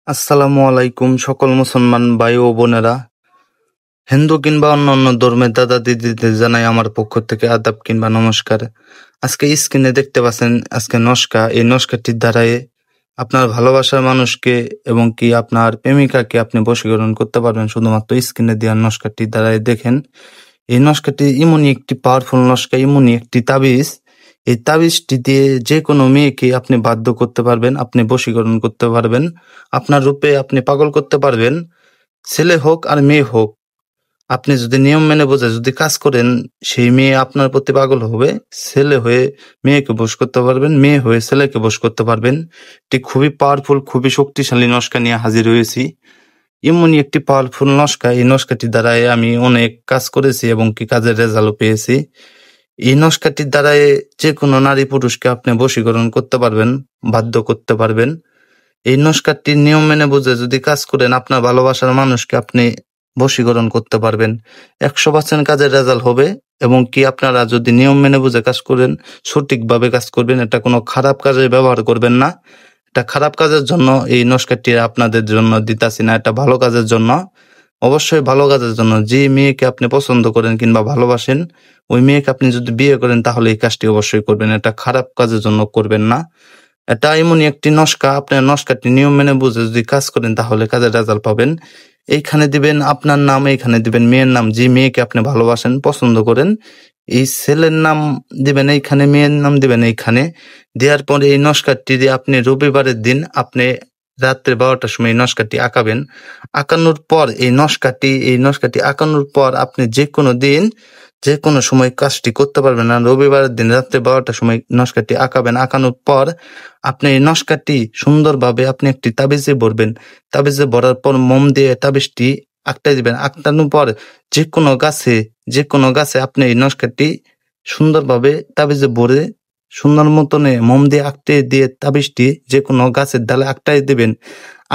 আসসালামু আলাইকুম সকল মুসলমান ভাই ও বোনেরা। হিন্দু কিংবা অন্যান্য ধর্মের দাদা দিদিদের জানাই আমার পক্ষ থেকে আদাব কিংবা নমস্কার। আজকে স্ক্রিনে দেখতে পাচ্ছেন আজকে নস্কা, এই নস্কাটির দ্বারাই আপনার ভালোবাসার মানুষকে এবং কি আপনার প্রেমিকাকে আপনি বশীকরণ করতে পারবেন শুধুমাত্র স্ক্রিনে দেওয়া নস্কাটির দ্বারাই। দেখেন, এই নস্কাটি এমনই একটি পাওয়ারফুল নস্কা, এমনই একটি তাবিজ। এই তাবিজটি দিয়ে যে কোনো মেয়েকে আপনি বাধ্য করতে পারবেন, আপনি বশীকরণ করতে পারবেন, আপনার রূপে আপনি পাগল করতে পারবেন। ছেলে হোক আর মেয়ে হোক, আপনি যদি নিয়ম মেনে বোঝে যদি কাজ করেন, সেই মেয়ে আপনার প্রতি পাগল হবে। ছেলে হয়ে মেয়েকে বশ করতে পারবেন, মেয়ে হয়ে ছেলেকে বশ করতে পারবেন। এটি খুবই পাওয়ারফুল, খুবই শক্তিশালী নস্কা নিয়ে হাজির হয়েছি। এমনই একটি পাওয়ারফুল নস্কা, এই নস্কাটির দ্বারাই আমি অনেক কাজ করেছি এবং কি কাজের রেজাল্টও পেয়েছি। এই নস্কাটির দ্বারাই যে কোনো নারী পুরুষকে আপনি বশীকরণ করতে পারবেন, বাধ্য করতে পারবেন। এই নস্কাটির নিয়ম মেনে বুঝে যদি কাজ করেন, আপনার ভালোবাসার মানুষকে আপনি বশীকরণ করতে পারবেন। 100% কাজের রেজাল্ট হবে। এবং কি আপনারা যদি নিয়ম মেনে বুঝে কাজ করেন, সঠিকভাবে কাজ করবেন, এটা কোনো খারাপ কাজে ব্যবহার করবেন না। এটা খারাপ কাজের জন্য এই নস্কাটি আপনাদের জন্য দিতাছি না, এটা ভালো কাজের জন্য। অবশ্যই ভালো কাজের জন্য। যে মেয়েকে আপনি পছন্দ করেন কিংবা ভালোবাসেন, ওই মেয়েকে আপনি যদি বিয়ে করেন তাহলে এই কাজটি অবশ্যই করবেন, এটা খারাপ কাজের জন্য করবেন না। এটা এমনই একটি নস্কা, আপনার নস্কাটি নিয়ম মেনে বুঝে যদি কাজ করেন তাহলে কাজের রেজাল্ট পাবেন। এইখানে দিবেন আপনার নাম, এইখানে দিবেন মেয়ের নাম, যে মেয়েকে আপনি ভালোবাসেন পছন্দ করেন। এই ছেলের নাম দিবেন এইখানে, মেয়ের নাম দিবেন এইখানে। দেওয়ার পরে এই নস্কাটি দিয়ে আপনি রবিবারের দিন আপনি রাত্রে 12টার সময় এই নস্কাটি আঁকাবেন। আঁকানোর পর এই নস্কাটি আঁকানোর পর আপনি যে কোনো দিন যে কোনো সময় কাজটি করতে পারবেন না। রবিবারের দিন রাত্রে 12টার সময় নস্কাটি আঁকাবেন। আঁকানোর পর আপনি এই নস্কাটি সুন্দরভাবে আপনি একটি তাবিজে ভরবেন। তাবিজে ভরার পর মোম দিয়ে তাবিজটি আঁকতে দিবেন। আঁকটানোর পর যে কোনো গাছে আপনি এই নস্কাটি সুন্দরভাবে তাবিজে ভরে সুন্দর মতনে মোম দিয়ে আঁকতে দিয়ে তাবিজটি যে কোনো গাছের ডালে আঁকটাই দিবেন।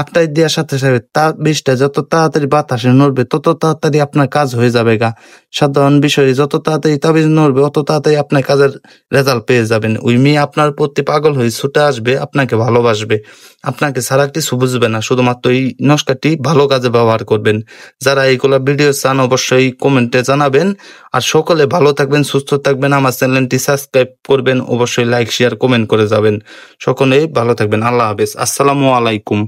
আঁকটাই দেওয়ার সাথে সাথে তাবিজটা যত তাড়াতাড়ি বাতাসে নড়বে তত তাড়াতাড়ি আপনার কাজ হয়ে যাবে গা। সাধারণ বিষয়ে যত তাড়াতাড়ি তাবিজ নড়বে অত তাড়াতাড়ি আপনার কাজের রেজাল্ট পেয়ে যাবেন। ওই মেয়ে আপনার প্রতি পাগল হয়ে ছুটে আসবে, আপনাকে ভালোবাসবে, আপনাকে ছাড়া কিছু বুঝবে না। শুধুমাত্র এই নস্কাটি ভালো কাজে ব্যবহার করবেন। যারা এইগুলা ভিডিও চান অবশ্যই কমেন্টে জানাবেন। আর সকলে ভালো থাকবেন, সুস্থ থাকবেন। আমার চ্যানেলটি সাবস্ক্রাইব করবেন, অবশ্যই লাইক শেয়ার কমেন্ট করে যাবেন। সকলেই ভালো থাকবেন। আল্লাহ হাফেজ। আসসালামু আলাইকুম।